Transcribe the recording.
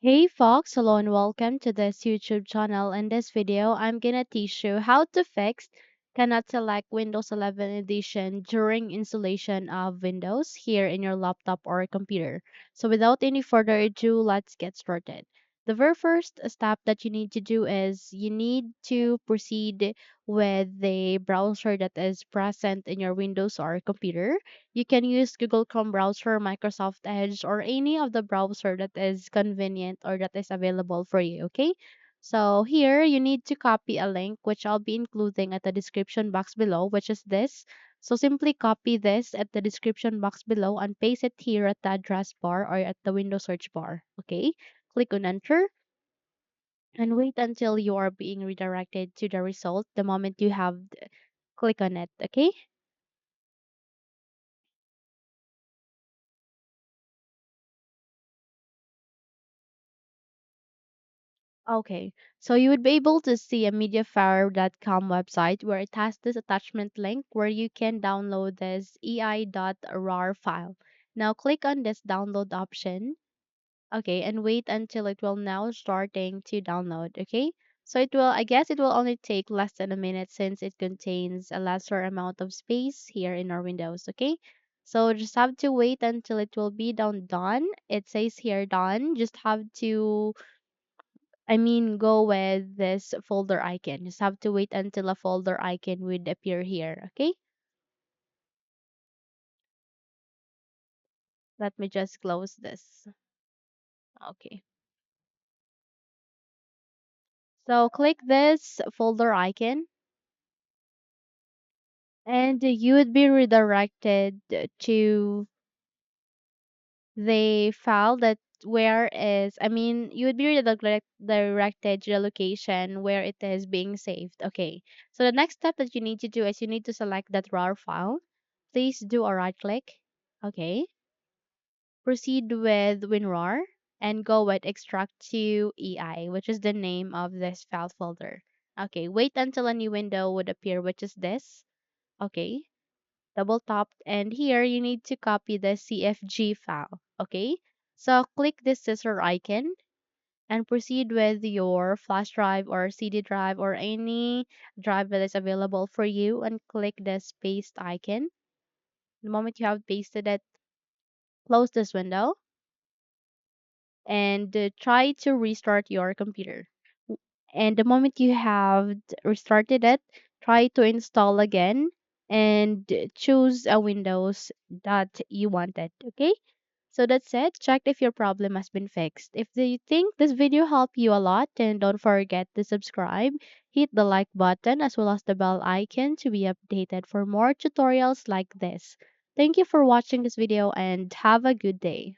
Hey folks, hello and welcome to this YouTube channel. In this video, I'm gonna teach you how to fix cannot select Windows 11 edition during installation of Windows here in your laptop or computer. So without any further ado, let's get started. The very first step that you need to do is you need to proceed with the browser that is present in your Windows or computer. You can use Google Chrome browser, Microsoft Edge, or any of the browser that is convenient or that is available for you, okay? So here you need to copy a link which I'll be including at the description box below, which is this. So simply copy this at the description box below and paste it here at the address bar or at the Windows search bar, okay? Click on enter and wait until you are being redirected to the result the moment you have click on it, okay? Okay, so you would be able to see a mediafire.com website where it has this attachment link where you can download this ei.rar file. Now click on this download option. Okay, and wait until it will now starting to download. Okay, so it will, I guess it will only take less than a minute since it contains a lesser amount of space here in our Windows. Okay, so just have to wait until it will be done. It says here done. Just have to go with this folder icon. Just have to wait until a folder icon would appear here. Okay. Let me just close this. Okay. So click this folder icon and you would be redirected to the file that where is you would be directed to the location where it is being saved. Okay. So the next step that you need to do is you need to select that RAR file. Please do a right click. Okay. Proceed with WinRAR and go with extract to EI, which is the name of this file folder. Okay, wait until a new window would appear, which is this. Okay, double tap, and here you need to copy the CFG file. Okay, so click this scissor icon and proceed with your flash drive or CD drive or any drive that is available for you and click this paste icon. The moment you have pasted it, close this window and try to restart your computer. And the moment you have restarted it, try to install again and choose a Windows that you wanted. Okay? So that's it. Check if your problem has been fixed. If you think this video helped you a lot, then don't forget to subscribe, hit the like button as well as the bell icon to be updated for more tutorials like this. Thank you for watching this video and have a good day.